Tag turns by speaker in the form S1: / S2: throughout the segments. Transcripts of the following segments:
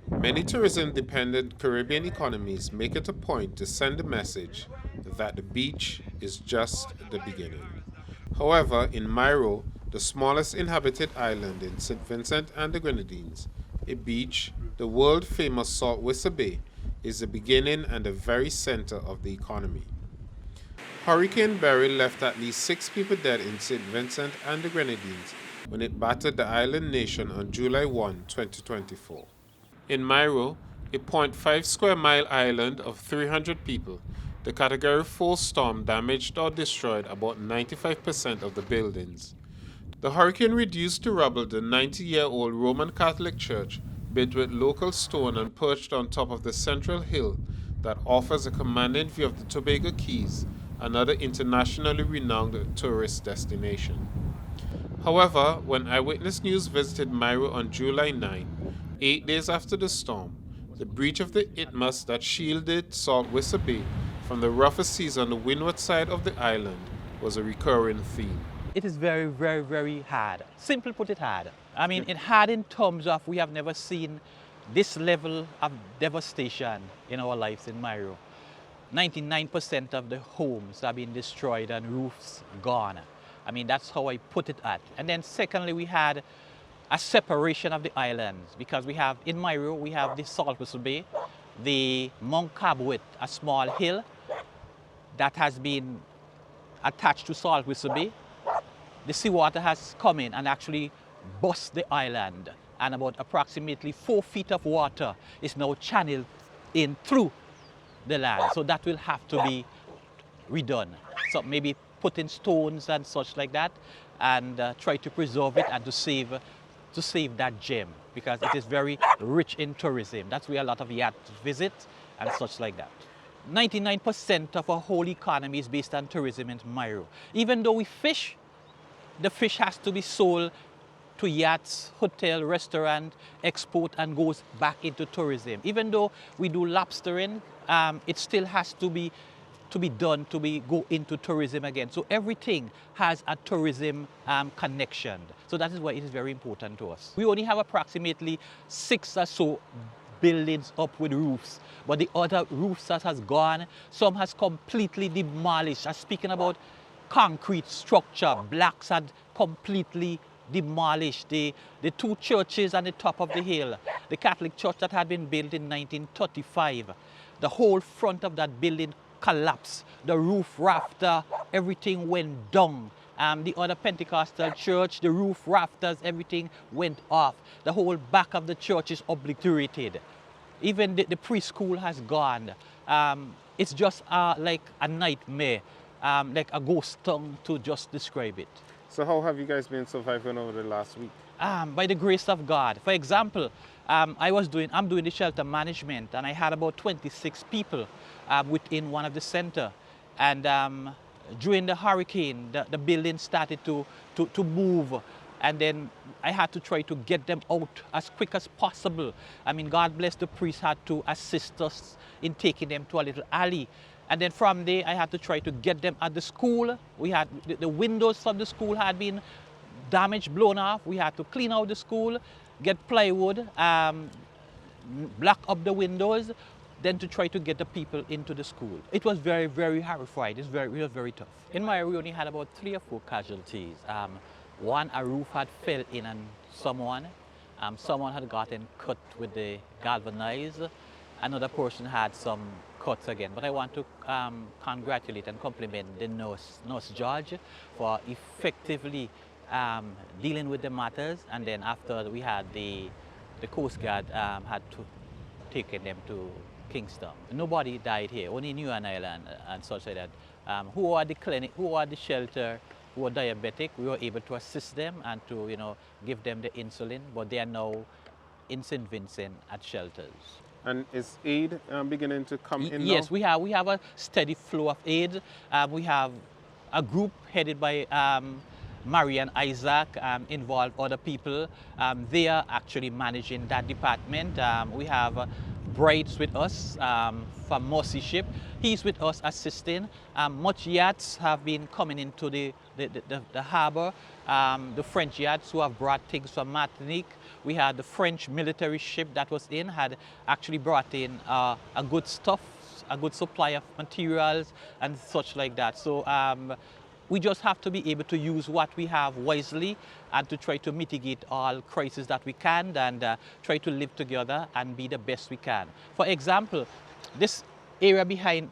S1: Many tourism-dependent Caribbean economies make it a point to send a message that the beach is just the beginning. However, in Mayreau, the smallest inhabited island in St. Vincent and the Grenadines, a beach, the world-famous Saltwhistle Bay, is the beginning and the very center of the economy. Hurricane Beryl left at least 6 people dead in St. Vincent and the Grenadines when it battered the island nation on July 1, 2024. In Mayreau, a 0.5 square mile island of 300 people, the Category 4 storm damaged or destroyed about 95% of the buildings. The hurricane reduced to rubble the 90-year-old Roman Catholic church built with local stone and perched on top of the central hill that offers a commanding view of the Tobago Keys, another internationally renowned tourist destination. However, when iWitness News visited Mayreau on July 9, 8 days after the storm, the breach of the isthmus that shielded Saltwhistle Bay from the rougher seas on the windward side of the island was a recurring theme.
S2: It is very, very, very hard. Simply put it hard. I mean, it hard in terms of we have never seen this level of devastation in our lives in Mayreau. 99% of the homes have been destroyed and roofs gone. I mean, that's how I put it at. And then secondly, we had a separation of the islands because we have, in Mayreau, we have the Saltwhistle Bay, the Mount Cabwit, a small hill that has been attached to Saltwhistle Bay. The seawater has come in and actually bust the island, and about approximately 4 feet of water is now channeled in through the land. So that will have to be redone. So maybe put in stones and such like that, and try to preserve it and to save that gem, because it is very rich in tourism. That's where a lot of yachts visit and such like that. 99% of our whole economy is based on tourism in Mayreau. Even though we fish, the fish has to be sold to yachts, hotel, restaurant, export, and goes back into tourism. Even though we do lobstering, it still has to be done to go into tourism again. So everything has a tourism connection. So that is why it is very important to us. We only have approximately 6 or so buildings up with roofs, but the other roofs that has gone, some has completely demolished. I'm speaking about concrete structure. Blocks had completely demolished. The 2 churches on the top of the hill, the Catholic church that had been built in 1935, the whole front of that building collapsed. The roof rafter, everything went down. The other Pentecostal church, the roof rafters, everything went off. The whole back of the church is obliterated. Even the preschool has gone. It's just like a nightmare, like a ghost town to just describe it.
S1: So how have you guys been surviving over the last week?
S2: By the grace of God. For example, I'm doing the shelter management, and I had about 26 people within one of the center. And during the hurricane, the building started to move, and then I had to try to get them out as quick as possible. I mean, God bless, the priest had to assist us in taking them to a little alley. And then from there, I had to try to get them at the school. We had the windows of the school had been damaged, blown off. We had to clean out the school, get plywood, block up the windows, then to try to get the people into the school. It was very, very horrified. It was very tough. In Mayreau, we only had about 3 or 4 casualties. One, a roof had fell in on someone. Someone had gotten cut with the galvanized. Another person had some cuts again. But I want to congratulate and compliment the nurse judge for effectively dealing with the matters. And then after, we had the Coast Guard had to take them to Kingston. Nobody died here, only New Island and such like that. Who are the clinic, who are the shelter, who are diabetic, we were able to assist them and to, give them the insulin, but they are now in St. Vincent at shelters.
S1: And is aid beginning to come in now?
S2: Yes, we have a steady flow of aid. We have a group headed by Mary and Isaac, involve other people. They are actually managing that department. We have Brights with us from Mercy Ship. He's with us assisting. Much yachts have been coming into the harbor. The French yachts who have brought things from Martinique. we had the French military ship that was in, had actually brought in a good stuff, a good supply of materials and such like that. So we just have to be able to use what we have wisely and to try to mitigate all crises that we can and try to live together and be the best we can. For example, this area behind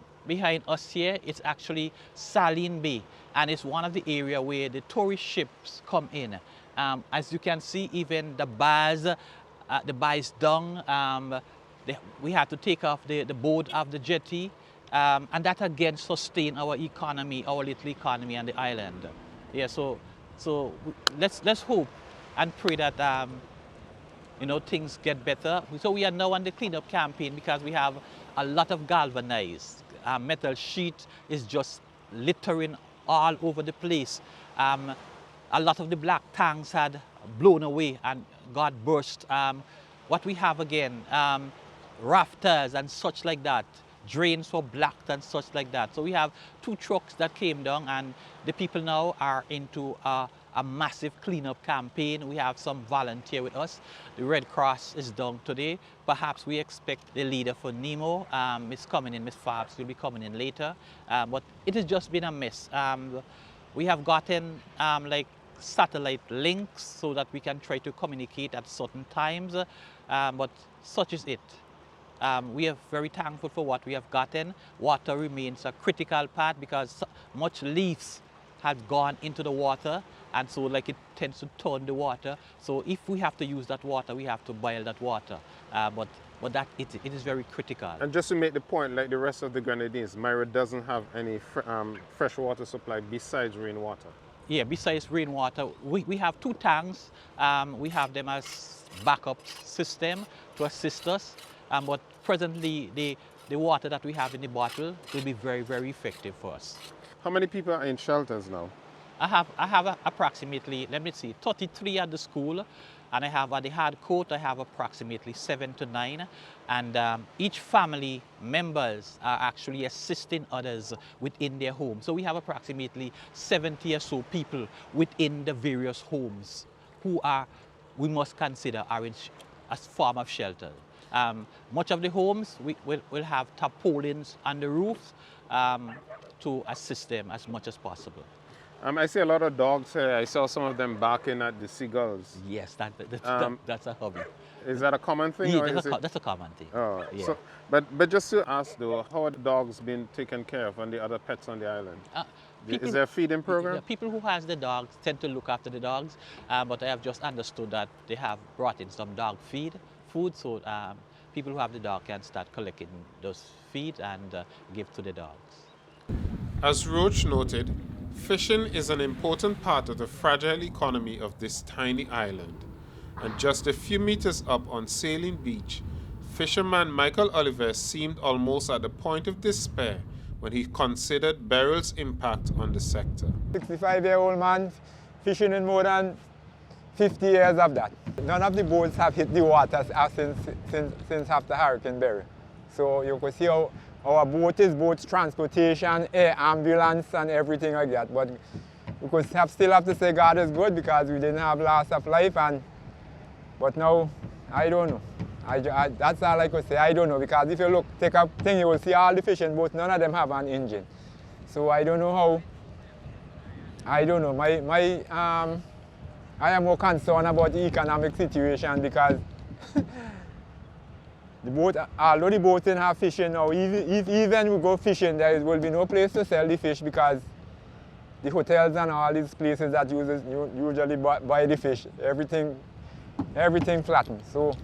S2: us here, it's actually Saline Bay, and it's one of the areas where the tourist ships come in. As you can see, even the bars down, we had to take off the board of the jetty, and that again sustain our economy, our little economy on the island. Yeah, so let's hope and pray that you know, things get better. So we are now on the cleanup campaign because we have a lot of galvanized metal sheet is just littering all over the place. A lot of the black tanks had blown away and got burst. What we have again, rafters and such like that. Drains were blocked and such like that. So we have 2 trucks that came down, and the people now are into a massive cleanup campaign. We have some volunteer with us. The Red Cross is down today. Perhaps we expect the leader for Nemo is coming in. Miss Fabs will be coming in later. But it has just been a mess. We have gotten like satellite links so that we can try to communicate at certain times, but such is it. We are very thankful for what we have gotten. Water remains a critical part because much leaves had gone into the water, and so like it tends to turn the water. So if we have to use that water, we have to boil that water. But that it is very critical.
S1: And just to make the point, like the rest of the Grenadines, Mayreau doesn't have any fresh water supply besides rainwater.
S2: Yeah, besides rainwater, we have 2 tanks. We have them as backup system to assist us. But presently, the water that we have in the bottle will be very, very effective for us.
S1: How many people are in shelters now?
S2: I have approximately, let me see, 33 at the school, and I have at the hard court, I have approximately 7 to 9. And each family members are actually assisting others within their home. So we have approximately 70 or so people within the various homes who we must consider are in a form of shelter. Much of the homes will have tarpaulins on the roofs to assist them as much as possible.
S1: I see a lot of dogs here. I saw some of them barking at the seagulls.
S2: Yes, that's a hobby.
S1: Is that a common thing?
S2: Yeah,
S1: or
S2: that's a common thing.
S1: Oh,
S2: yeah.
S1: So, but just to ask though, how are the dogs being taken care of and the other pets on the island? Is there a feeding program?
S2: People who has the dogs tend to look after the dogs, but I have just understood that they have brought in some dog food, so people who have the dog can start collecting those feed and give to the dogs.
S1: As Roach noted, fishing is an important part of the fragile economy of this tiny island. And just a few meters up on Saline Beach, fisherman Michael Oliver seemed almost at the point of despair when he considered Beryl's impact on the sector.
S3: 65-year-old man fishing in more than 50 years of that. None of the boats have hit the water since after Hurricane Beryl. So you could see how our boats transportation, air ambulance and everything like that. But we could still have to say God is good because we didn't have loss of life. But now, I don't know. That's all I could say. I don't know, because if you take a thing, you will see all the fishing boats, none of them have an engine. So I don't know how. I don't know. I am more concerned about the economic situation because although the boats didn't have fishing now, even we go fishing, there will be no place to sell the fish because the hotels and all these places that usually buy the fish, everything flattened. So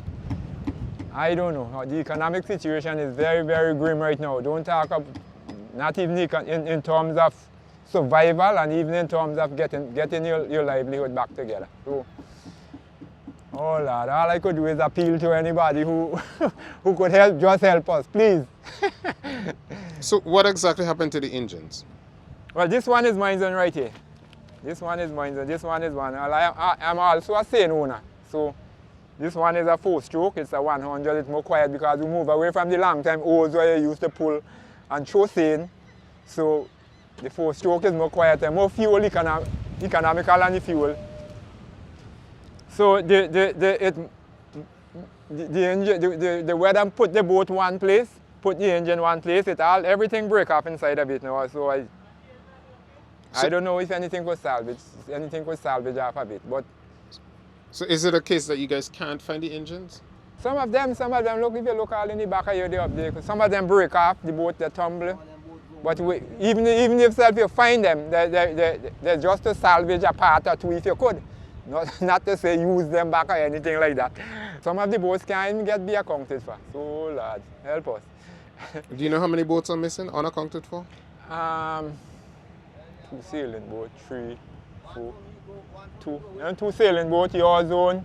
S3: I don't know. The economic situation is very, very grim right now. Don't talk about, not even in terms of survival and even in terms of getting your livelihood back together. So, oh Lord, all I could do is appeal to anybody who could help, just help us, please.
S1: So what exactly happened to the engines?
S3: Well, this one is mine right here. This one is mine, and this one is one. I'm also a seine owner. So this one is a 4-stroke, it's a 100, it's more quiet because we move away from the long time oars where you used to pull and throw seine. So the 4-stroke is more quiet and more fuel economical than the fuel. So the weather put the boat one place, put the engine one place, everything break off inside of it now. So I don't know if anything could salvage off of it. But
S1: so is it a case that you guys can't find the engines?
S3: some of them, look, if you look all in the back of here, they're up there. Some of them break off, the boat, they tumble. But even if you find them, they're just to salvage a part or two if you could. Not to say use them back or anything like that. Some of the boats can't even be accounted for. So, Lord, help us.
S1: Do you know how many boats are missing, unaccounted for?
S3: 2 sailing boats, 3, 4, 2. And 2 sailing boats, yours own,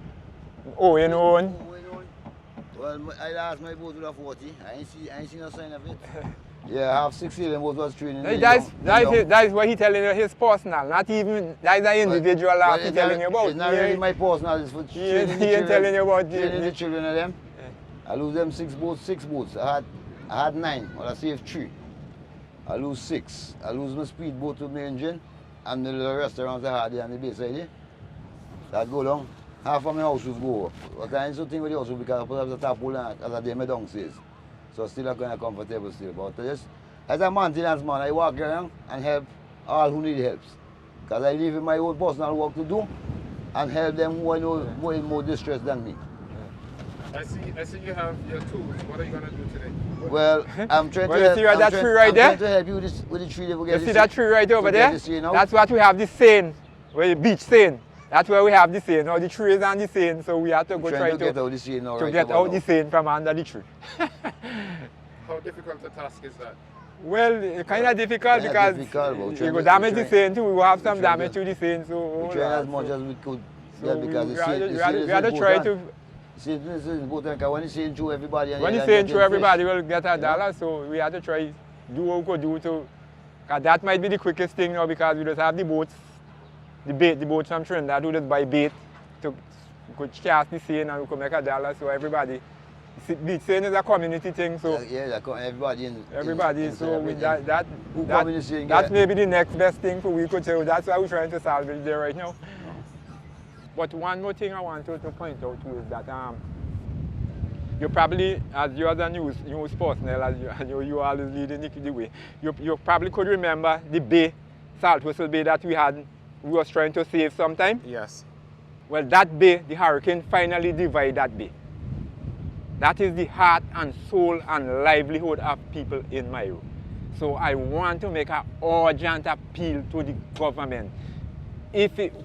S3: Owen own.
S4: Well, I last my boat with a 40. I ain't seen no sign of it. Yeah, I have 6 sailing boats was training.
S3: That's what he's telling you, his personal, not even, that's an individual well, he's telling you about.
S4: It's not really my personal, it's for training
S3: he ain't telling you about
S4: training the children of them. Yeah. I lose them 6 boats. I had 9, well I saved 3. I lose 6. I lose my speedboat with my engine and the little restaurants I had there on the bayside there. That go long. Half of my house was go up. But I ain't so think with the house because I put up the tarpaulin as I did my downstairs. So still I'm kind of comfortable still. But just, as a maintenance man, I walk around and help all who need help. Because I live in my own personal work to do and help them who I know more in more distress than me.
S1: I see you have your tools. What are you going to do today?
S4: Well, I'm trying to
S3: help. You see that tree right there?
S4: I'm trying to help you with the tree.
S3: You see that tree right over there? That's what we have the seine, where the beach seine. That's where we have the seine. Now the tree is on the seine, so we have to go try to
S4: get out the seine now.
S3: To get out the seine from under the tree.
S1: How difficult a task is that?
S3: Well, it's kind of difficult because you go damage the seine too. We will have some damage to the seine. So
S4: we try as much as we could. Yeah, because
S3: we had to try to.
S4: When you say through everybody,
S3: we'll get $1. So we had to try do what we could do to. Cause that might be the quickest thing now because we just have the boats. The boats from Trinidad who just buy bait to could cast the seine and we could make $1. So everybody, the seine is a community thing. So everybody. So with that's maybe the next best thing for we could say. That's why we're trying to salvage there right now. But one more thing I want to point out too is that you probably, as you as a news personnel, as you always leading the way, you probably could remember the bay, Salt Whistle Bay that we was trying to save sometime.
S1: Yes.
S3: Well, that bay, the hurricane finally divided that bay. That is the heart and soul and livelihood of people in Mayreau. So I want to make an urgent appeal to the government.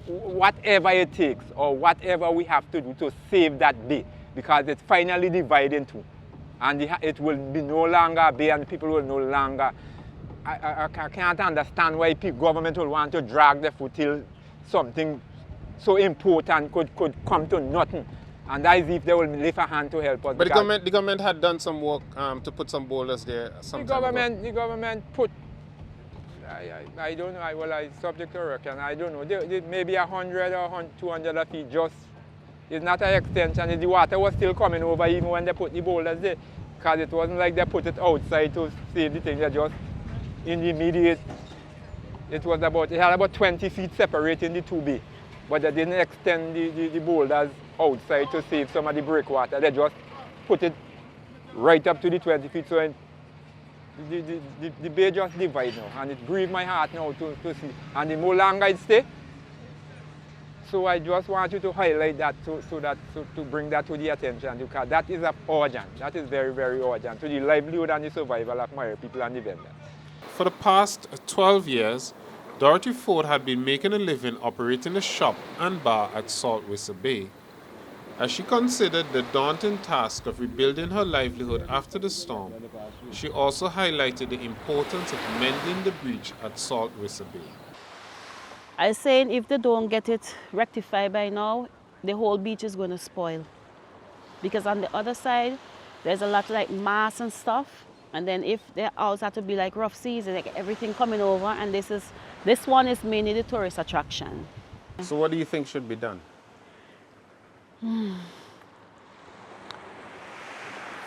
S3: Whatever it takes or whatever we have to do to save that bay, because it's finally divided in two. And it will be no longer a bay and people will no longer. I can't understand why government will want to drag their foot till something so important could come to nothing. And that is if they will lift a hand to help us.
S1: But the government had done some work to put some boulders there. The
S3: government put, I don't know, I subject to reckon, I don't know, maybe 100 or 200 feet just, it's not an extension, the water was still coming over even when they put the boulders there. Because it wasn't like they put it outside to save the thing, they just, in the immediate, it had about 20 feet separating the two bay. But they didn't extend the boulders outside to save some of the breakwater. They just put it right up to the 20 feet. So the bay just divides now. And it grieves my heart now to see. And the more longer it stays, so I just want you to highlight that to bring that to the attention, because that is urgent. That is very, very urgent to the livelihood and the survival of Mayreau people and the vendors.
S1: For the past 12 years, Dorothy Ford had been making a living operating a shop and bar at Salt Whistle Bay. As she considered the daunting task of rebuilding her livelihood after the storm, she also highlighted the importance of mending the breach at Salt Whistle Bay.
S5: I'm saying if they don't get it rectified by now, the whole beach is going to spoil. Because on the other side, there's a lot of like mass and stuff. And then if there also have to be like rough seas, like everything coming over, and this one is mainly the tourist attraction.
S1: So what do you think should be done?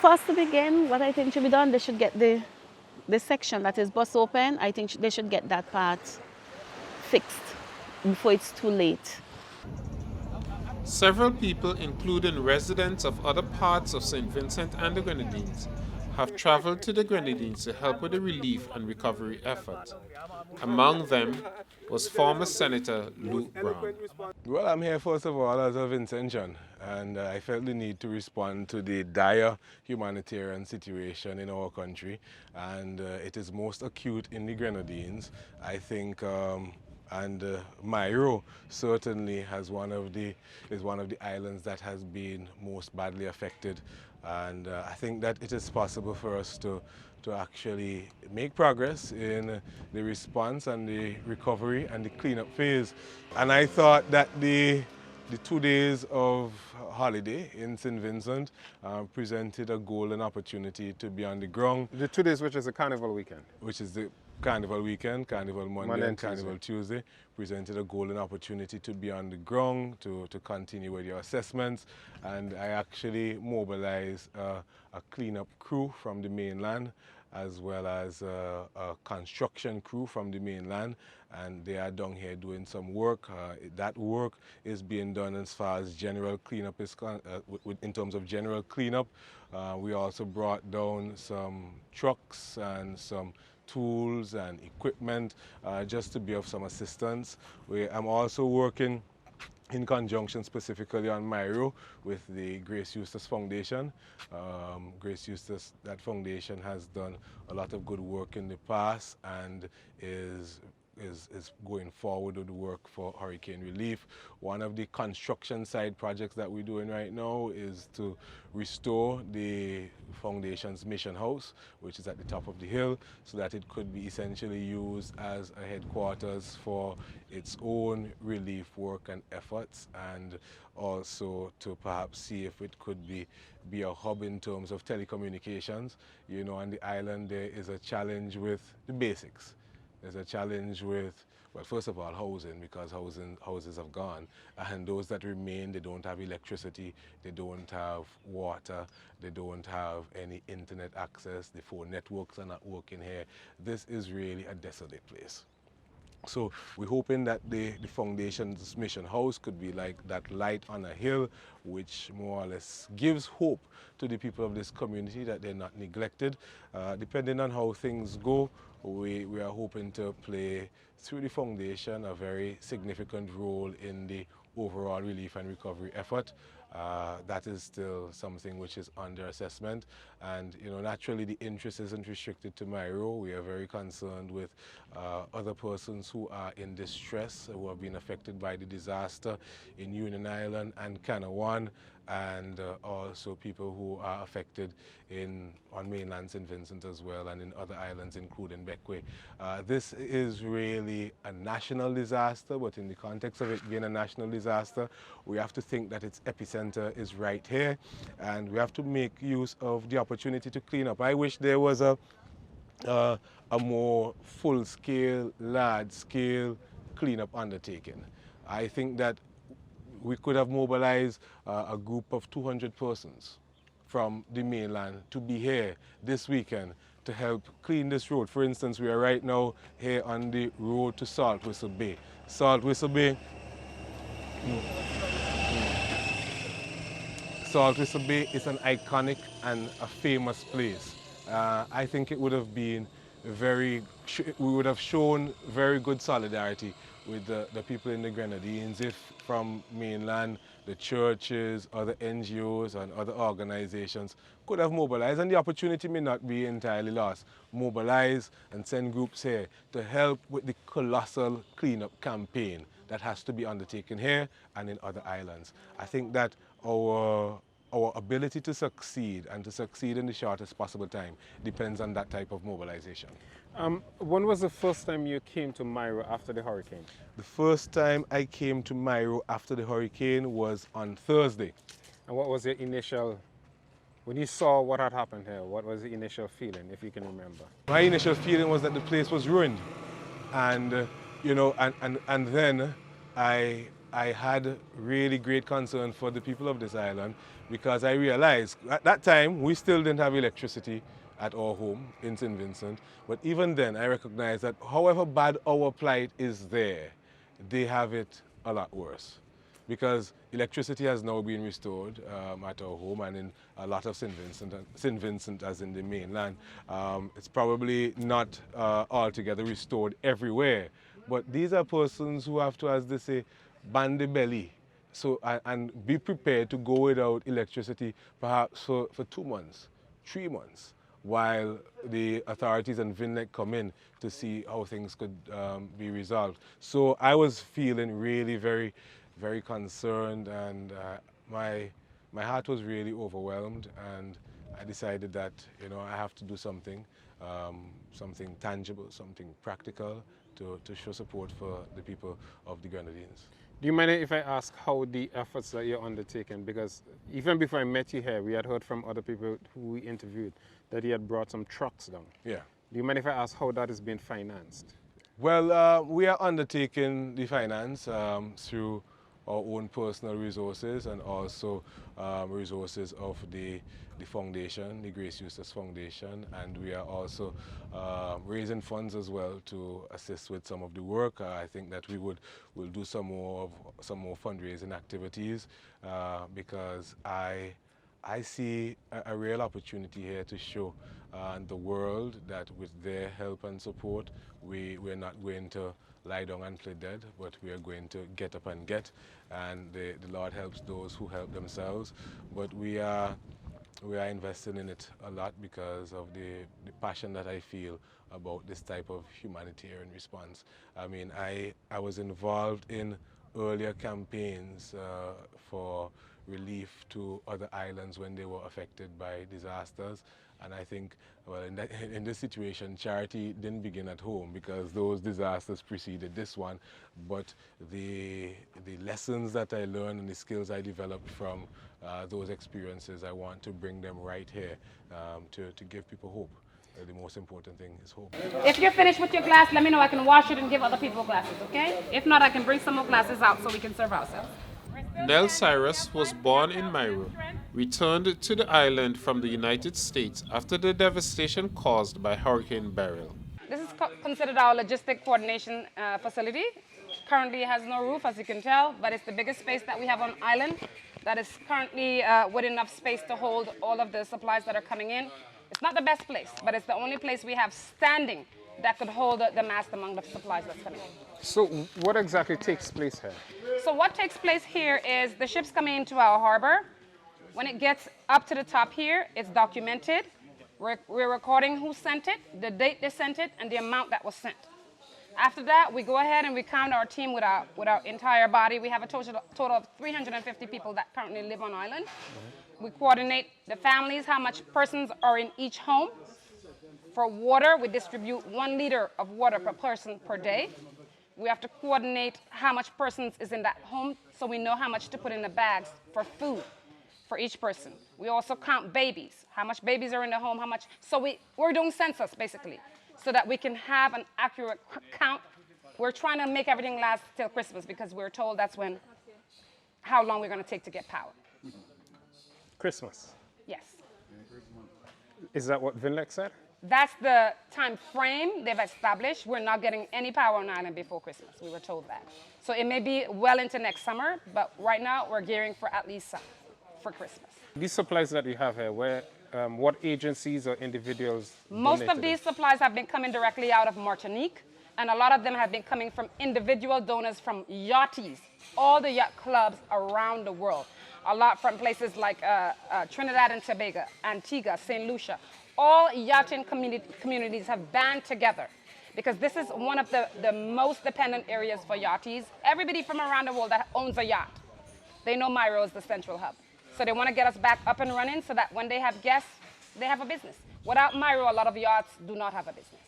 S5: First to begin, what I think should be done, they should get the section that is bus open, I think they should get that part fixed before it's too late.
S1: Several people, including residents of other parts of St. Vincent and the Grenadines, have traveled to the Grenadines to help with the relief and recovery effort. Among them was former Senator Luke Brown.
S6: Well, I'm here first of all as a Vincentian, and I felt the need to respond to the dire humanitarian situation in our country, and it is most acute in the Grenadines. I think Mayreau certainly is one of the islands that has been most badly affected, and I think that it is possible for us to actually make progress in the response and the recovery and the cleanup phase. And I thought that the 2 days of holiday in St. Vincent presented a golden opportunity to be on the ground.
S1: The 2 days, which is a Carnival weekend.
S6: Which is the Carnival weekend, Carnival Monday and Carnival
S1: Tuesday.
S6: Tuesday, presented a golden opportunity to be on the ground, to continue with your assessments. And I actually mobilized a cleanup crew from the mainland, as well as a construction crew from the mainland, and they are down here doing some work. That work is being done as far as general cleanup is in terms of general cleanup. We also brought down some trucks and some tools and equipment just to be of some assistance. I'm also working in conjunction specifically on Mayreau with the Grace Eustace Foundation. Grace Eustace, that foundation has done a lot of good work in the past and is going forward with the work for hurricane relief. One of the construction side projects that we're doing right now is to restore the foundation's mission house, which is at the top of the hill, so that it could be essentially used as a headquarters for its own relief work and efforts, and also to perhaps see if it could be a hub in terms of telecommunications. You know, on the island there is a challenge with the basics. There's a challenge with, well, first of all, housing, because houses have gone, and those that remain, they don't have electricity, they don't have water, they don't have any internet access, the phone networks are not working here. This is really a desolate place. So we're hoping that the foundation's mission house could be like that light on a hill, which more or less gives hope to the people of this community that they're not neglected. Depending on how things go, we are hoping to play through the foundation a very significant role in the overall relief and recovery effort. That is still something which is under assessment, and you know, naturally the interest isn't restricted to Mayreau. We are very concerned with other persons who are in distress, who have been affected by the disaster in Union Island and Carnival, and also people who are affected on mainland St. Vincent as well, and in other islands including Bequia. This is really a national disaster, but in the context of it being a national disaster, we have to think that its epicenter is right here, and we have to make use of the opportunity to clean up. I wish there was a more full-scale, large-scale cleanup undertaking. I think that we could have mobilized a group of 200 persons from the mainland to be here this weekend to help clean this road. For instance, we are right now here on the road to Salt Whistle Bay. Salt Whistle Bay, Salt Whistle Bay is an iconic and a famous place. I think it would have been we would have shown very good solidarity with the people in the Grenadines if from mainland, the churches, other NGOs and other organizations could have mobilized, and the opportunity may not be entirely lost. Mobilize and send groups here to help with the colossal cleanup campaign that has to be undertaken here and in other islands. I think that our ability to succeed, and to succeed in the shortest possible time, depends on that type of mobilization.
S1: When was the first time you came to Mayreau after the hurricane?
S6: The first time I came to Mayreau after the hurricane was on Thursday.
S1: And what was your initial, when you saw what had happened here, what was the initial feeling, if you can remember?
S6: My initial feeling was that the place was ruined. And, you know, and then I had really great concern for the people of this island, because I realized at that time we still didn't have electricity at our home in St. Vincent. But even then I recognized that however bad our plight is there, they have it a lot worse. because electricity has now been restored at our home and in a lot of St. Vincent as in the mainland. It's probably not altogether restored everywhere, but these are persons who have to, as they say, band the belly. So, and be prepared to go without electricity perhaps for 2 months, 3 months, while the authorities and VINLEC come in to see how things could be resolved. So I was feeling really very, very concerned, and my heart was really overwhelmed, and I decided that, you know, I have to do something, something tangible, something practical to show support for the people of the Grenadines.
S1: Do you mind if I ask how the efforts that you're undertaking? Because even before I met you here, we had heard from other people who we interviewed that he had brought some trucks down.
S6: Yeah.
S1: Do you mind if I ask how that is being financed?
S6: Well, we are undertaking the finance through our own personal resources and also resources of the foundation, the Grace Eustace Foundation, and we are also raising funds as well to assist with some of the work. I think that we'll do some more fundraising activities because I see a real opportunity here to show the world that with their help and support, we're not going to lie down and play dead, but we are going to get up and get, and the Lord helps those who help themselves. But we are investing in it a lot because of the passion that I feel about this type of humanitarian response. I mean, I was involved in earlier campaigns for relief to other islands when they were affected by disasters. And I think, well, in this situation, charity didn't begin at home because those disasters preceded this one. But the lessons that I learned and the skills I developed from those experiences, I want to bring them right here to give people hope. The most important thing is hope.
S7: If you're finished with your glass, let me know. I can wash it and give other people glasses, okay? If not, I can bring some more glasses out so we can serve ourselves.
S1: Nell Cyrus was born in Mayreau, returned to the island from the United States after the devastation caused by Hurricane Beryl.
S7: This is considered our logistic coordination facility. Currently it has no roof, as you can tell, but it's the biggest space that we have on island that is currently with enough space to hold all of the supplies that are coming in. It's not the best place, but it's the only place we have standing that could hold the mass among the supplies that's coming in.
S1: So what exactly takes place here?
S7: So what takes place here is the ships coming into our harbor. When it gets up to the top here, it's documented. We're recording who sent it, the date they sent it, and the amount that was sent. After that, we go ahead and we count our team with our entire body. We have a total of 350 people that currently live on island. We coordinate the families, how much persons are in each home. For water, we distribute 1 liter of water per person per day. We have to coordinate how much persons is in that home so we know how much to put in the bags for food for each person. We also count babies, how much babies are in the home, how much. So we're doing census basically so that we can have an accurate count. We're trying to make everything last till Christmas because we're told that's how long we're going to take to get power.
S1: Christmas.
S7: Yes.
S1: Is that what VINLEC said?
S7: That's the time frame they've established. We're not getting any power on island before Christmas. We were told that. So it may be well into next summer, but right now we're gearing for at least some for Christmas.
S1: These supplies that you have here, what agencies or individuals?
S7: Most of these supplies have been coming directly out of Martinique, and a lot of them have been coming from individual donors from yachties, all the yacht clubs around the world. A lot from places like Trinidad and Tobago, Antigua, St. Lucia. All yachting communities have band together because this is one of the most dependent areas for yachties. Everybody from around the world that owns a yacht, they know Mayreau is the central hub. So they want to get us back up and running so that when they have guests, they have a business. Without Mayreau, a lot of yachts do not have a business.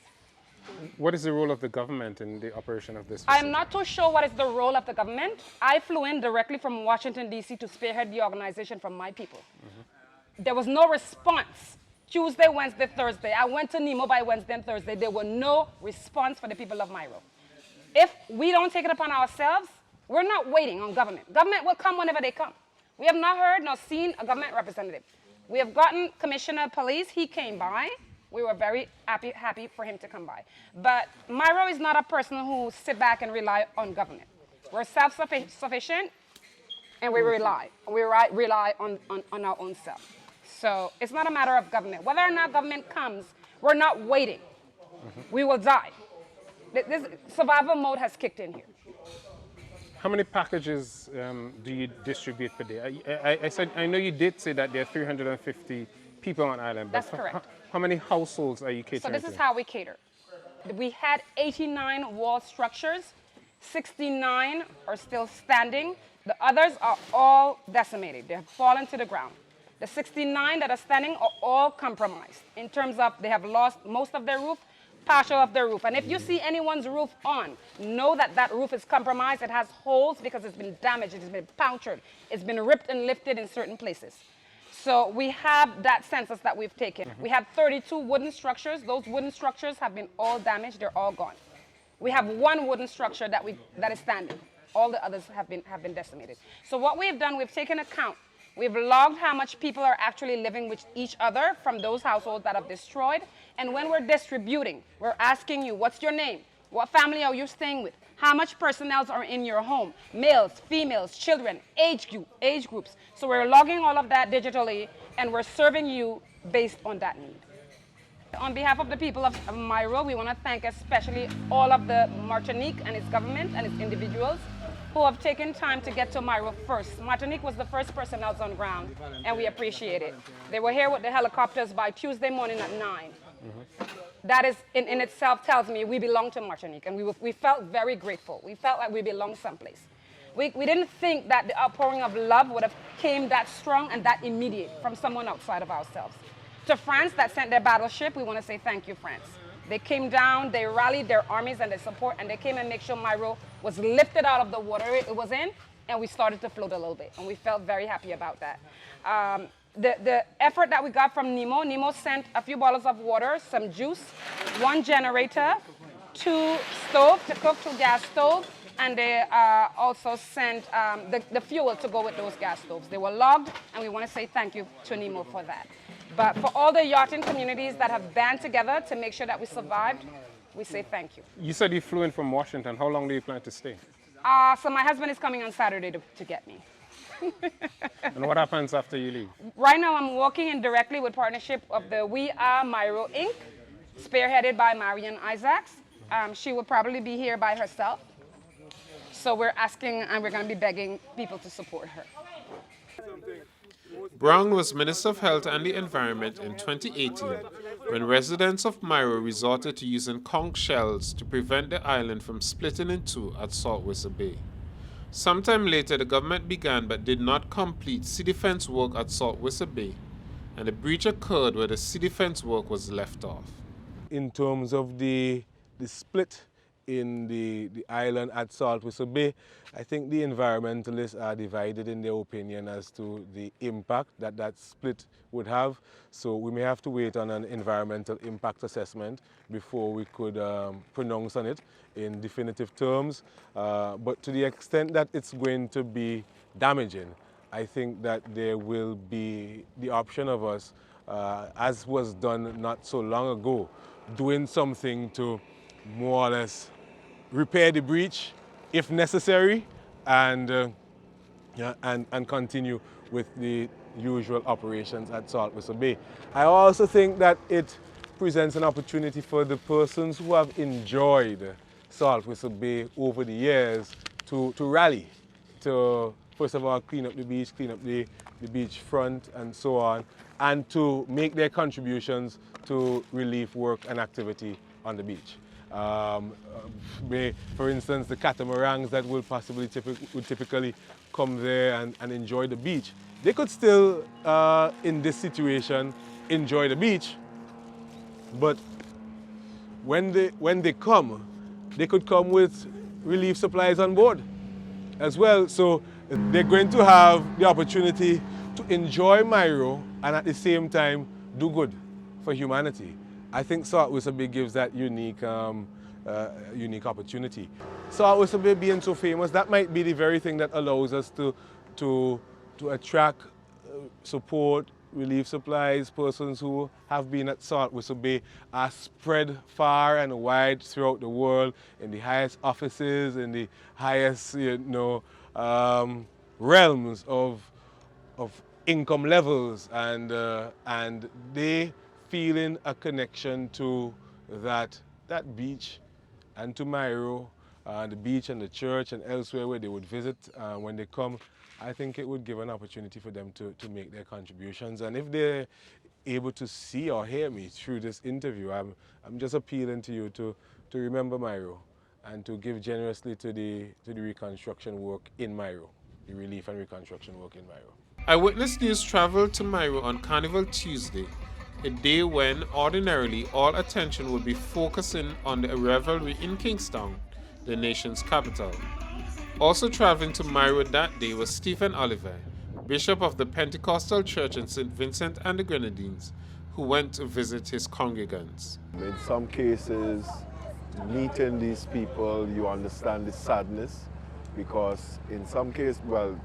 S1: What is the role of the government in the operation of this facility?
S7: I'm not too sure what is the role of the government. I flew in directly from Washington, D.C. to spearhead the organization from my people. There was no response. Tuesday, Wednesday, Thursday. I went to Nemo by Wednesday and Thursday. There were no response for the people of Mayreau. If we don't take it upon ourselves, we're not waiting on government. Government will come whenever they come. We have not heard nor seen a government representative. We have gotten Commissioner of Police. He came by. We were very happy for him to come by. But Mayreau is not a person who sit back and rely on government. We're self-sufficient. And we rely on our own self. So it's not a matter of government. Whether or not government comes, we're not waiting. We will die. This survival mode has kicked in here.
S1: How many packages do you distribute per day? I know you did say that there are 350 people on island. But
S7: That's correct.
S1: How many households are you catering
S7: So this
S1: to?
S7: is how we cater. We had 89 wall structures. 69 are still standing. The others are all decimated. They have fallen to the ground. The 69 that are standing are all compromised in terms of they have lost most of their roof, partial of their roof. And if you see anyone's roof on, know that that roof is compromised. It has holes because it's been damaged, it's been punctured, it's been ripped and lifted in certain places. So we have that census that we've taken. We have 32 wooden structures. Those wooden structures have been all damaged. They're all gone. We have one wooden structure that is standing. All the others have been decimated. So what we've done, we've taken account. We've logged how much people are actually living with each other from those households that have destroyed. And when we're distributing, we're asking you, what's your name? What family are you staying with? How much personnel are in your home? Males, females, children, age groups. So we're logging all of that digitally, and we're serving you based on that need. On behalf of the people of Mayreau, we want to thank especially all of the Martinique and its government and its individuals who have taken time to get to Mayreau first. Martinique was the first personnel on ground, and we appreciate it. They were here with the helicopters by Tuesday morning at 9. That is, in itself tells me we belong to Martinique, and we felt very grateful. We felt like we belonged someplace. We didn't think that the outpouring of love would have came that strong and that immediate from someone outside of ourselves. To France that sent their battleship, we want to say thank you, France. They came down, they rallied their armies and their support, and they came and make sure Mayreau was lifted out of the water it was in, and we started to float a little bit, and we felt very happy about that. The effort that we got from Nemo sent a few bottles of water, some juice, 1 generator, 2 stoves to cook, 2 gas stoves, and they also sent the fuel to go with those gas stoves. They were logged, and we want to say thank you to Nemo for that. But for all the yachting communities that have band together to make sure that we survived, we say thank you.
S1: You said you flew in from Washington. How long do you plan to stay?
S7: So my husband is coming on Saturday to get me.
S1: And what happens after you leave?
S7: Right now, I'm working in directly with partnership of the We Are Mayreau Inc., spearheaded by Marian Isaacs. She will probably be here by herself. So we're asking and we're going to be begging people to support her.
S1: Brown was Minister of Health and the Environment in 2018 when residents of Mayreau resorted to using conch shells to prevent the island from splitting in two at Salt Whistle Bay. Sometime later, the government began but did not complete sea defense work at Salt Whistle Bay, and a breach occurred where the sea defense work was left off.
S6: In terms of the split in the island at Salt Whistle Bay, I think the environmentalists are divided in their opinion as to the impact that split would have. So we may have to wait on an environmental impact assessment before we could pronounce on it in definitive terms. But to the extent that it's going to be damaging, I think that there will be the option of us, as was done not so long ago, doing something to more or less repair the breach if necessary and continue with the usual operations at Salt Whistle Bay. I also think that it presents an opportunity for the persons who have enjoyed Salt Whistle Bay over the years to rally, to first of all clean up the beach, clean up the beach front and so on, and to make their contributions to relief work and activity on the beach. For instance, the catamarans that will possibly typically come there and enjoy the beach, they could still, in this situation, enjoy the beach, but when they come, they could come with relief supplies on board as well. So they're going to have the opportunity to enjoy Mayreau and at the same time do good for humanity. I think Salt Whistle Bay gives that unique opportunity. Salt Whistle Bay being so famous, that might be the very thing that allows us to attract, support, relief supplies. Persons who have been at Salt Whistle Bay are spread far and wide throughout the world in the highest offices, in the highest, realms of income levels, and they feeling a connection to that beach and to Mayreau, the beach and the church and elsewhere where they would visit when they come. I think it would give an opportunity for them to make their contributions. And if they're able to see or hear me through this interview, I'm just appealing to you to remember Mayreau and to give generously to the reconstruction work in Mayreau, the relief and reconstruction work in Mayreau.
S1: iWitness News traveled to Mayreau on Carnival Tuesday, a day when ordinarily all attention would be focusing on the revelry in Kingstown, the nation's capital. Also traveling to Mayreau that day was Stephen Oliver, Bishop of the Pentecostal Church in St. Vincent and the Grenadines, who went to visit his congregants.
S8: In some cases, meeting these people, you understand the sadness, because in some cases, well,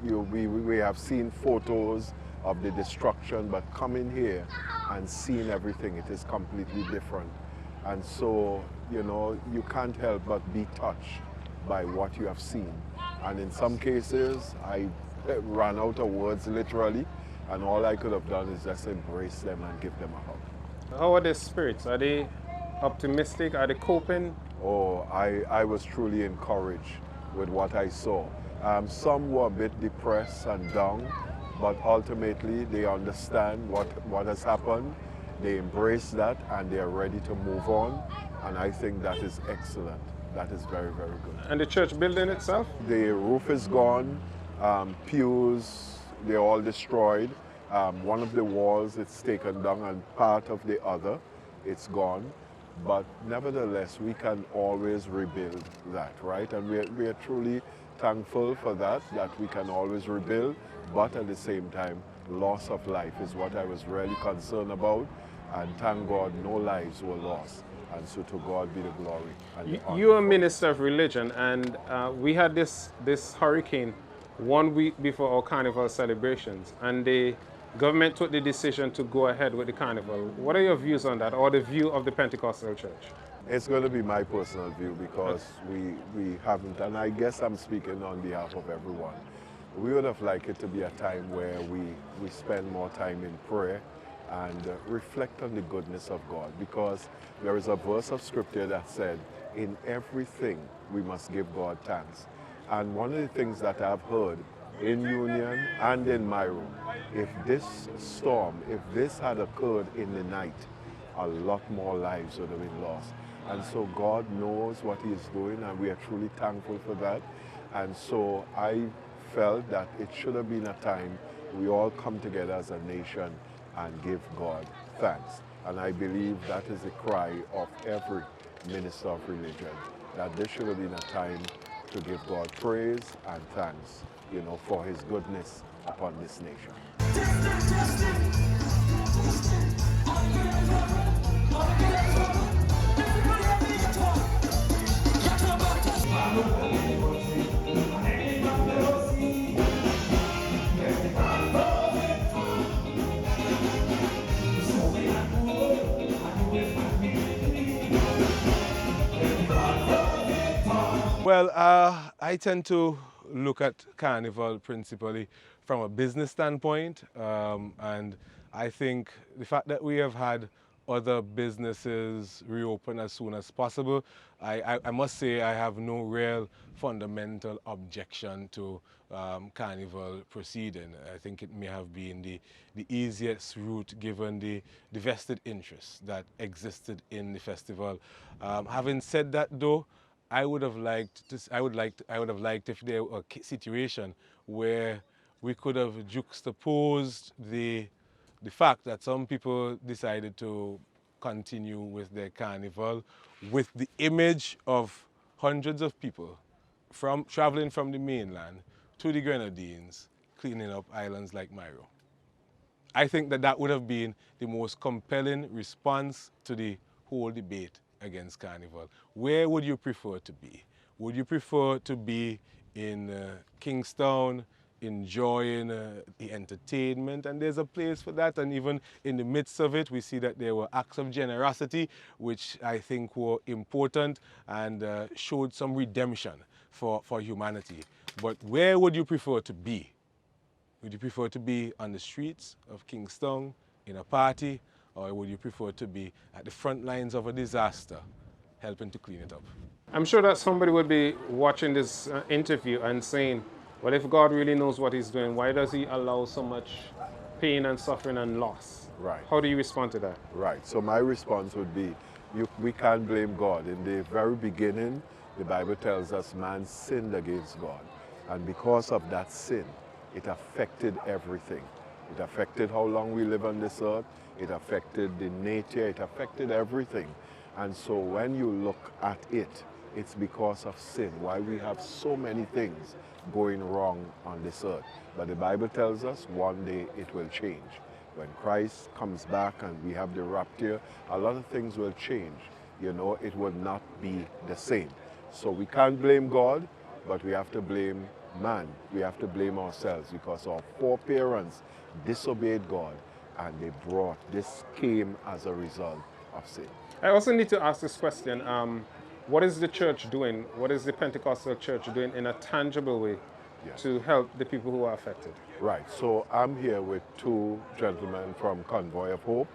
S8: we have seen photos of the destruction, but coming here and seeing everything, it is completely different. And so, you know, you can't help but be touched by what you have seen. And in some cases, I ran out of words literally, and all I could have done is just embrace them and give them a hug.
S1: How are their spirits? Are they optimistic? Are they coping?
S8: Oh, I was truly encouraged with what I saw. Some were a bit depressed and down, but ultimately they understand what has happened. They embrace that and they are ready to move on. And I think that is excellent. That is very, very good.
S1: And the church building itself?
S8: The roof is gone, pews, they're all destroyed. One of the walls, it's taken down, and part of the other, it's gone. But nevertheless, we can always rebuild that, right? And we are truly thankful for that we can always rebuild. But at the same time, loss of life is what I was really concerned about. And thank God, no lives were lost. And so to God be the glory. And the honor.
S1: You're a minister of religion, and we had this hurricane 1 week before our carnival celebrations, and the government took the decision to go ahead with the carnival. What are your views on that, or the view of the Pentecostal Church?
S8: It's going to be my personal view, because we haven't, and I guess I'm speaking on behalf of everyone. We would have liked it to be a time where we spend more time in prayer and reflect on the goodness of God, because there is a verse of scripture that said, in everything we must give God thanks. And one of the things that I've heard in Union and in Mayreau, if this storm, if this had occurred in the night, a lot more lives would have been lost. And so God knows what he is doing, and we are truly thankful for that. And so I felt that it should have been a time we all come together as a nation and give God thanks. And I believe that is the cry of every minister of religion, that this should have been a time to give God praise and thanks, you know, for his goodness upon this nation.
S6: Well, I tend to look at Carnival principally from a business standpoint, and I think the fact that we have had other businesses reopen as soon as possible, I must say I have no real fundamental objection to Carnival proceeding. I think it may have been the easiest route given the vested interests that existed in the festival. Having said that, though, I would have liked if there were a situation where we could have juxtaposed the fact that some people decided to continue with their carnival with the image of hundreds of people traveling from the mainland to the Grenadines, cleaning up islands like Mayreau. I think that would have been the most compelling response to the whole debate against Carnival. Where would you prefer to be? Would you prefer to be in Kingstown, enjoying the entertainment? And there's a place for that, and even in the midst of it, we see that there were acts of generosity, which I think were important and showed some redemption for humanity. But where would you prefer to be? Would you prefer to be on the streets of Kingstown in a party, or would you prefer to be at the front lines of a disaster, helping to clean it up?
S1: I'm sure that somebody would be watching this interview and saying, well, if God really knows what he's doing, why does he allow so much pain and suffering and loss?
S8: Right.
S1: How do you respond to that?
S8: Right. So my response would be, we can't blame God. In the very beginning, the Bible tells us man sinned against God. And because of that sin, it affected everything. It affected how long we live on this earth. It affected the nature. It affected everything. And so when you look at it, it's because of sin, why we have so many things going wrong on this earth. But the Bible tells us one day it will change. When Christ comes back and we have the rapture, a lot of things will change. You know, it will not be the same. So we can't blame God, but we have to blame man. We have to blame ourselves because our foreparents disobeyed God and this came as a result of sin.
S1: I also need to ask this question. What is the church doing? What is the Pentecostal church doing in a tangible way to help the people who are affected?
S8: Right. So I'm here with two gentlemen from Convoy of Hope,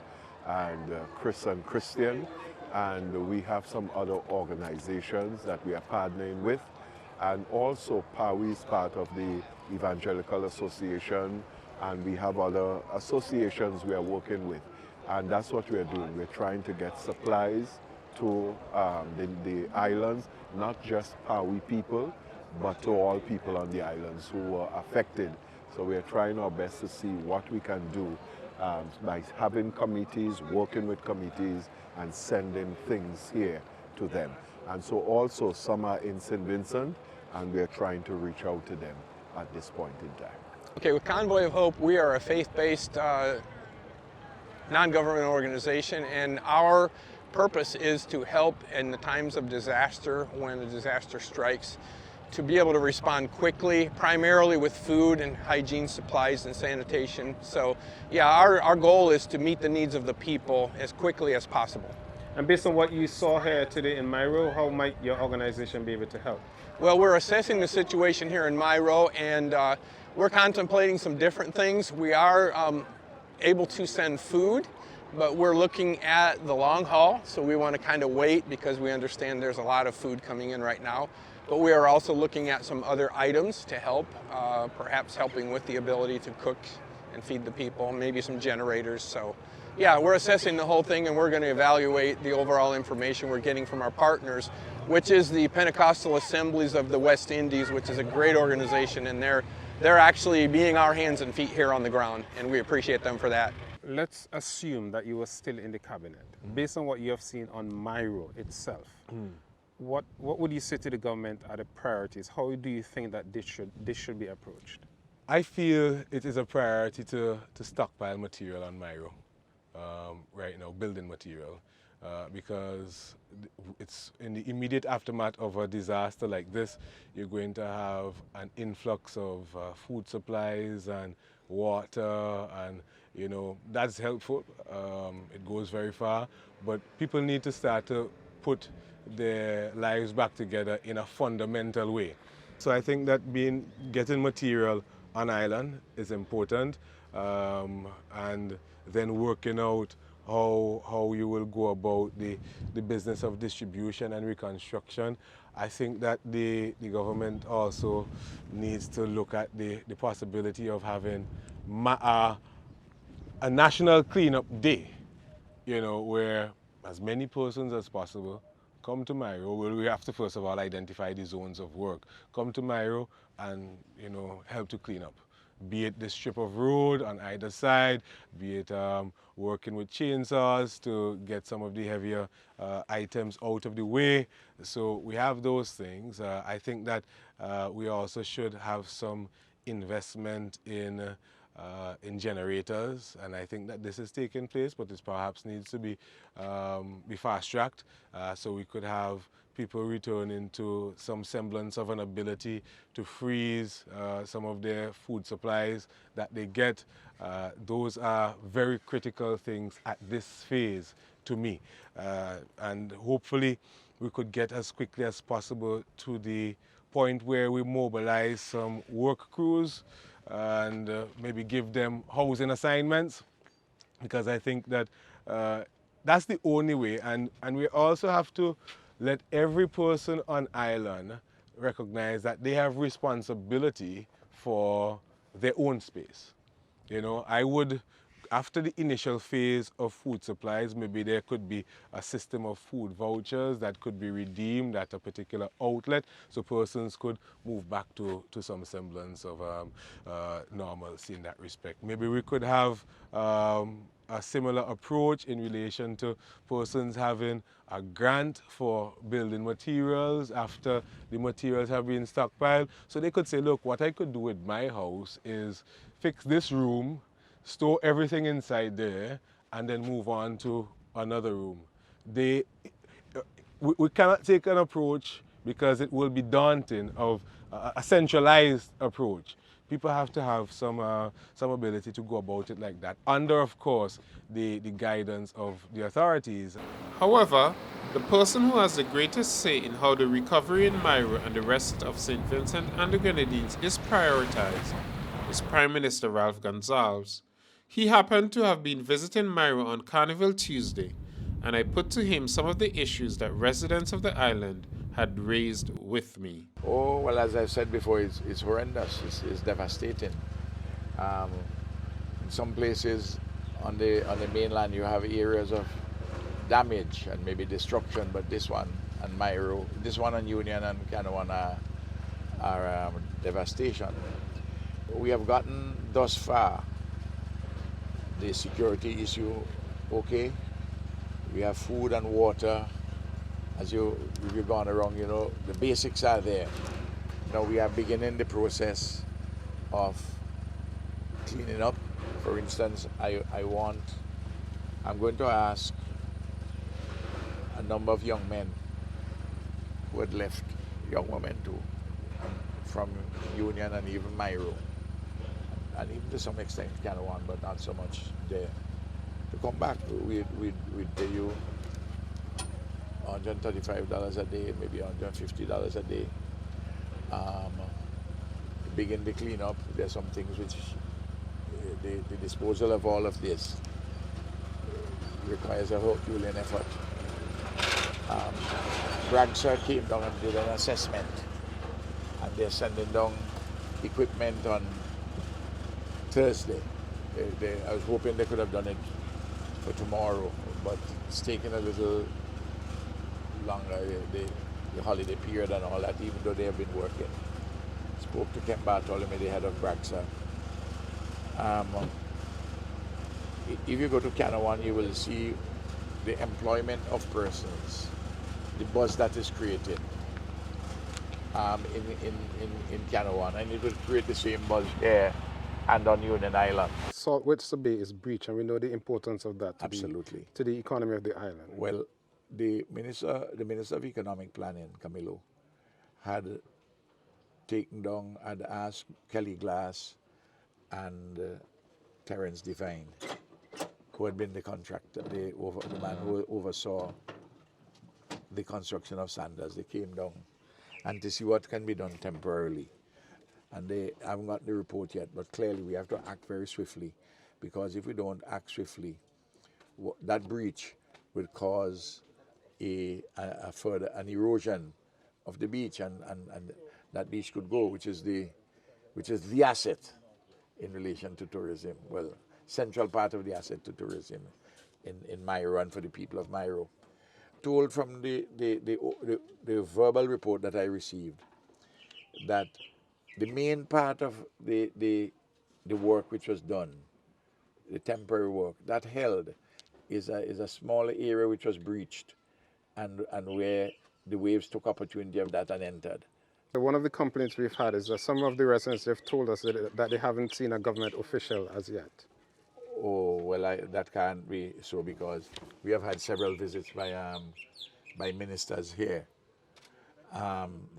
S8: and Chris and Christian, and we have some other organizations that we are partnering with, and also PAWI is part of the Evangelical Association, and we have other associations we are working with, and that's what we're doing. We're trying to get supplies to the islands, not just PAWI people, but to all people on the islands who were affected. So we're trying our best to see what we can do by having committees, working with committees, and sending things here to them. And so also some are in St. Vincent, and we're trying to reach out to them at this point in time.
S9: Okay, with Convoy of Hope, we are a faith-based non-government organization, and our purpose is to help in the times of disaster, when a disaster strikes, to be able to respond quickly, primarily with food and hygiene supplies and sanitation. So yeah, our goal is to meet the needs of the people as quickly as possible.
S1: And based on what you saw here today in Mayreau, how might your organization be able to help?
S9: Well, we're assessing the situation here in Mayreau, and we're contemplating some different things. We are able to send food, but we're looking at the long haul, so we want to kind of wait because we understand there's a lot of food coming in right now. But we are also looking at some other items to help, perhaps helping with the ability to cook and feed the people, maybe some generators. So yeah, we're assessing the whole thing, and we're going to evaluate the overall information we're getting from our partners, which is the Pentecostal Assemblies of the West Indies, which is a great organization, and they're actually being our hands and feet here on the ground, and we appreciate them for that.
S1: Let's assume that you were still in the cabinet. Based on what you have seen on Mayreau itself, what would you say to the government are the priorities? How do you think that this should be approached?
S6: I feel it is a priority to stockpile material on Mayreau right now, building material, because it's in the immediate aftermath of a disaster like this, you're going to have an influx of food supplies and water, and you know, that's helpful. It goes very far, but people need to start to put their lives back together in a fundamental way. So I think that getting material on island is important, and then working out how you will go about the business of distribution and reconstruction. I think that the government also needs to look at the possibility of having a national cleanup day, you know, where as many persons as possible come to Mayreau. Well, we have to first of all identify the zones of work. Come to Mayreau and, you know, help to clean up. Be it the strip of road on either side, be it working with chainsaws to get some of the heavier items out of the way. So we have those things. I think that we also should have some investment in generators, and I think that this is taking place, but this perhaps needs to be fast-tracked, so we could have people returning to some semblance of an ability to freeze some of their food supplies that they get. Those are very critical things at this phase to me, and hopefully we could get as quickly as possible to the point where we mobilize some work crews and maybe give them housing assignments, because I think that that's the only way. And we also have to let every person on island recognize that they have responsibility for their own space. You know, I would, after the initial phase of food supplies, maybe there could be a system of food vouchers that could be redeemed at a particular outlet, so persons could move back to some semblance of normalcy in that respect. Maybe we could have a similar approach in relation to persons having a grant for building materials after the materials have been stockpiled. So they could say, look, what I could do with my house is fix this room, store everything inside there, and then move on to another room. We cannot take an approach, because it will be daunting, of a centralized approach. People have to have some ability to go about it like that, under, of course, the guidance of the authorities.
S1: However, the person who has the greatest say in how the recovery in Mayreau and the rest of St. Vincent and the Grenadines is prioritized is Prime Minister Ralph Gonsalves. He happened to have been visiting Mayreau on Carnival Tuesday, and I put to him some of the issues that residents of the island had raised with me.
S10: Oh, well, as I said before, it's horrendous. It's devastating. In some places on the mainland, you have areas of damage and maybe destruction, but this one and Mayreau, this one on Union and Canawan are devastation. We have gotten thus far. The security issue, okay. We have food and water. As if you've gone around, you know, the basics are there. Now we are beginning the process of cleaning up. For instance, I'm going to ask a number of young men who had left, young women too, from Union and even Mayreau, and even to some extent Canawan, but not so much there, to come back. We'd pay you $135 a day, maybe $150 a day. Begin the cleanup. There's some things which the disposal of all of this requires a Herculean effort. Bragser came down and did an assessment, and they're sending down equipment on Thursday. I was hoping they could have done it for tomorrow, but it's taken a little longer, the holiday period and all that, even though they have been working. Spoke to Ken Bartholomew, the head of Bragser. If you go to Canawan, you will see the employment of persons, the buzz that is created in Canawan, and it will create the same buzz there and on Union Island.
S11: Saltwater Bay is breached, and we know the importance of that
S10: Absolutely.
S11: To the economy of the island.
S10: Well, the Minister of Economic Planning, Camilo, had asked Kelly Glass and Terence Devine, who had been the contractor, the man who oversaw the construction of Sanders. They came down and to see what can be done temporarily. And they haven't got the report yet, but clearly we have to act very swiftly, because if we don't act swiftly, that breach will cause an erosion of the beach, and that beach could go, which is the asset in relation to tourism. Well, central part of the asset to tourism in Mayreau and for the people of Mayreau. Told from the verbal report that I received that the main part of the work which was done, the temporary work that held, is a small area which was breached, and where the waves took opportunity of that and entered.
S11: One of the complaints we've had is that some of the residents have told us that they haven't seen a government official as yet.
S10: Oh, well, that can't be so, because we have had several visits by ministers here.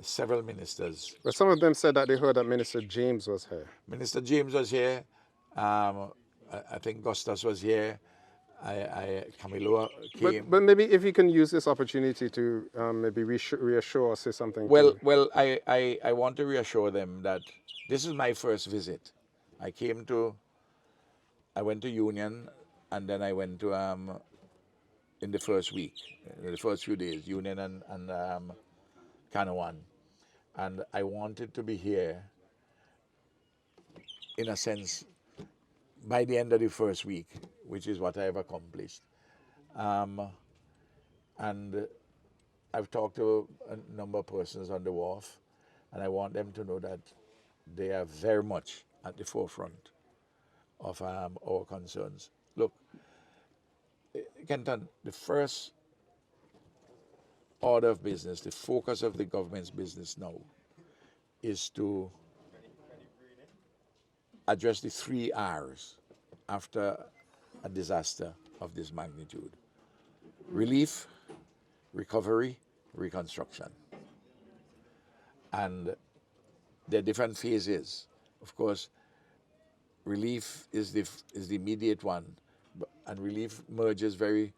S10: Several ministers.
S11: But some of them said that they heard that Minister James was here.
S10: Minister James was here. I think Gustus was here. Camilo came.
S11: But maybe if you can use this opportunity to maybe reassure or say something.
S10: Well, I want to reassure them that this is my first visit. I went to Union, and then I went to in the first week, the first few days, Union and Carnival, and I wanted to be here, in a sense, by the end of the first week, which is what I have accomplished. And I've talked to a number of persons on the wharf, and I want them to know that they are very much at the forefront of our concerns. Look, Kenton, the first order of business, the focus of the government's business now is to address the 3 R's after a disaster of this magnitude: relief, recovery, reconstruction. And there are different phases. Of course, relief is the immediate one, and relief merges very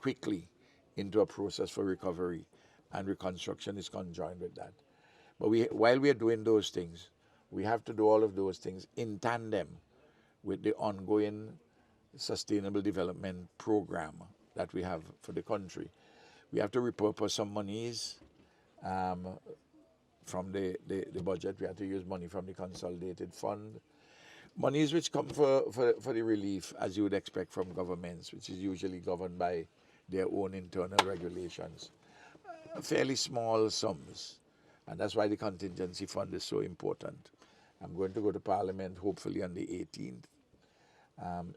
S10: quickly into a process for recovery, and reconstruction is conjoined with that. But while we are doing those things, we have to do all of those things in tandem with the ongoing sustainable development program that we have for the country. We have to repurpose some monies from the budget. We have to use money from the consolidated fund. Monies which come for the relief, as you would expect from governments, which is usually governed by their own internal regulations. Fairly small sums. And that's why the contingency fund is so important. I'm going to go to Parliament hopefully on the 18th.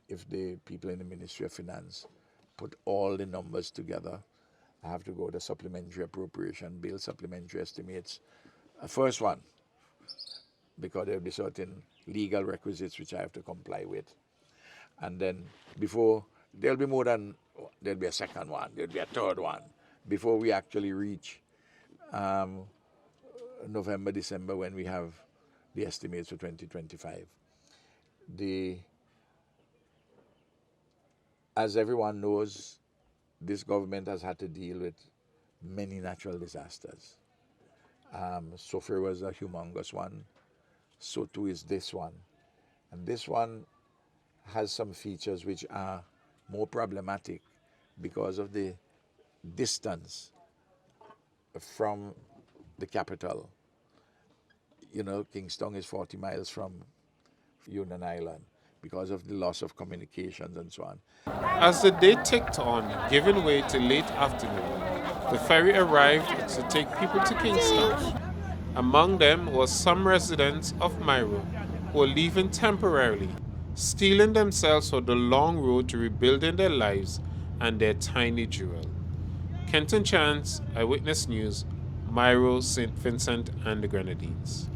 S10: If the people in the Ministry of Finance put all the numbers together, I have to go to supplementary appropriation bill, supplementary estimates. First one, because there will be certain legal requisites which I have to comply with. And then there'll be a second one, there'll be a third one, before we actually reach November, December, when we have the estimates for 2025. As everyone knows, this government has had to deal with many natural disasters. Sophia was a humongous one, so too is this one. And this one has some features which are more problematic because of the distance from the capital. You know, Kingston is 40 miles from Union Island because of the loss of communications and so on.
S1: As the day ticked on, giving way to late afternoon, the ferry arrived to take people to Kingston. Among them was some residents of Mayreau who were leaving temporarily, steeling themselves for the long road to rebuilding their lives and their tiny jewel. Kenton Chance, iWitness News, Mayreau, St. Vincent and the Grenadines.